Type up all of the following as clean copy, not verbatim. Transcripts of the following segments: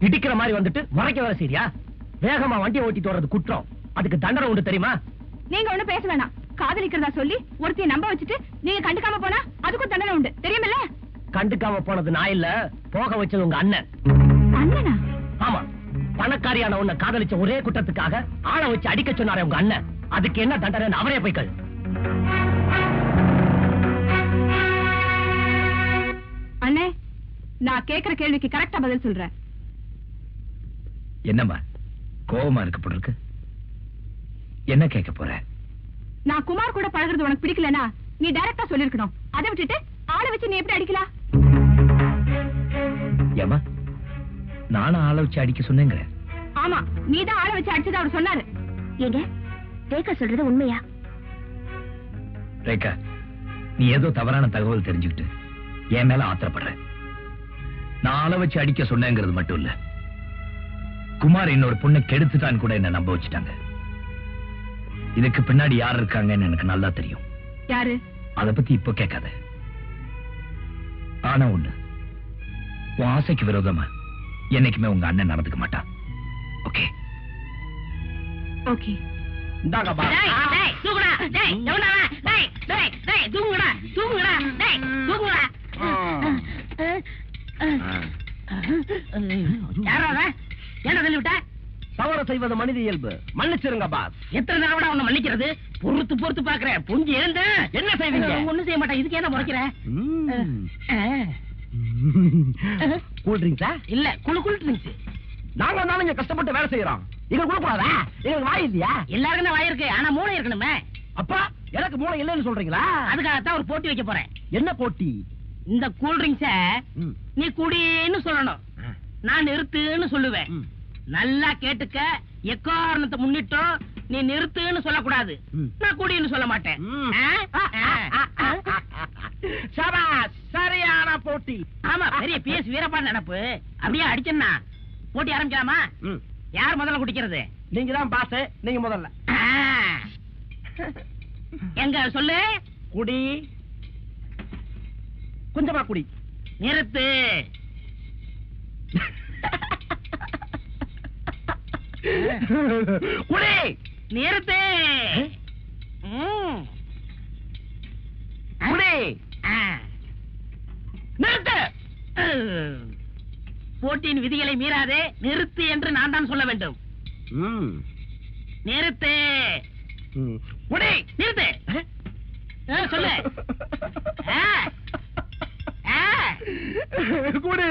இடிக்கிற மாதிரி வந்துட்டு மறைக்க வேலை செய்யா? வேகமா வண்டியை ஓட்டிட்டு வர்றது குற்றம். அதுக்கு தண்டனை உண்டு தெரியுமா? நீங்க ஒண்ணு பேச வேணாம். காதலிக்கிறதா சொல்லி ஒருத்தைய நம்ப வச்சுட்டு நீங்க கண்டுக்காம போனா அதுக்கும் தண்டனை உண்டு தெரியுமில்ல? கண்டுக்காம போனது நான் இல்ல, போக வச்சது உங்க அண்ணன். அண்ணனா? ஆமா, பணக்காரியான உன்னை காதலிச்ச ஒரே குற்றத்துக்காக ஆளை வச்சு அடிக்க சொன்னாரே உங்க அண்ணன். அதுக்கு என்ன தண்டனை அவரே போய் கேளு. அண்ணே, நான் கேக்குற கேள்விக்கு கரெக்டா பதில் சொல்றேன். என்னம்மா கோவமா இருக்கு போல இருக்கு? என்ன கேட்க போற? நான் குமார் கூட பழகுறது உனக்கு பிடிக்கலனா நீ டைரக்டா சொல்லிருக்கணும். அதை விட்டுட்டு ஆளை வச்சு நீ எப்படி அடிக்கலாம்? ஏமா நானும் ஆளை வச்சு அடிக்க சொன்னேங்க? ஆமா, நீதான் ஆளை வச்சு அடிச்சது அவர் சொன்னாரு. ஏங்க ரேகா சொல்றது உண்மையா? ரேகா, நீ ஏதோ தவறான தகவல் தெரிஞ்சுக்கிட்டு என் மேல ஆத்திரப்படுற. நான் ஆளை வச்சு அடிக்க சொன்னேங்கிறது மட்டும் இல்ல, குமார் இன்னொரு பொண்ணை கெடுத்துட்டான்னு கூட என்ன நம்ப வச்சுட்டாங்க. இதுக்கு பின்னாடி யார் இருக்காங்கன்னு எனக்கு நல்லா தெரியும். யாரு? அதை பத்தி இப்ப கேட்காத. ஆனா ஒண்ணு, உன் ஆசைக்கு விரோதமா என்னைக்குமே உங்க அண்ணன் நடந்துக்க மாட்டான். ஓகே? ஓகே. இந்தாங்க பா. டேய் தூக்குடா. டேய் எவனா? டேய் டேய் டேய் தூக்குடா. தூக்குடா. டேய் தூக்குடா. யாரா? என்ன சொல்லி விட்ட? தவறு செய்வது மனித இயல்பு, மன்னிச்சிருங்க பாஸ். எத்தனை தடவை உன்னை மன்னிக்கிறது? பொறுத்து பொறுத்து பாக்குறேன். புரிஞ்சு எழுந்த என்ன செய்வீங்க? ஒண்ணும் செய்ய மாட்டேன். இதுக்கு என்ன முறைக்கிற? கூல் ட்ரிங்க்ஸா? இல்ல குளு குளு ட்ரிங்க்ஸ். நாங்க வந்தாலும் இங்க கஷ்டப்பட்டு வேலை செய்யறோம். எங்களுக்கு கொடுக்கூடாதா? எங்களுக்கு வாய் இல்லையா? எல்லாருக்கும் தான் வாய் இருக்கு, ஆனா மூளை இருக்கணுமே. அப்பா எனக்கு மூளை இல்லைன்னு சொல்றீங்களா? அதுக்காகத்தான் ஒரு போட்டி வைக்க போறேன். என்ன போட்டி? இந்த கூல் ட்ரிங்க்ஸ நீ குடின்னு சொல்லணும், நான் நிறுத்துன்னு சொல்லுவேன். நல்லா கேட்டுக்க, எக்காரணத்தை முன்னிட்டும் நீ நிறுத்துன்னு சொல்லக்கூடாது, நான் குடின்னு சொல்ல மாட்டேன். சரியான போட்டி. ஆமா, பெரிய பிஎஸ் வீரப்பா நினைப்பு. அப்படியே அடிச்சா போட்டி ஆரம்பிக்கலாமா? யார் முதல்ல குடிக்கிறது? நீங்க தான் பாஸ், நீங்க முதல்ல. எங்க சொல்லு. குடி, கொஞ்சமா குடி. நிறுத்து. குடி, நிறுத்து. குடி, நிறுத்து. போட்டியின் விதிகளை மீறாதே, நிறுத்து என்று நான் தான் சொல்ல வேண்டும். நிறுத்து. குடி, நிறுத்து. சொல்லு. குடி.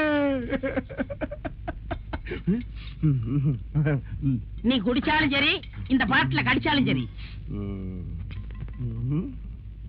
நீ குடிச்சாலும் சரி, இந்த பாட்டுல கடிச்சாலும் சரி.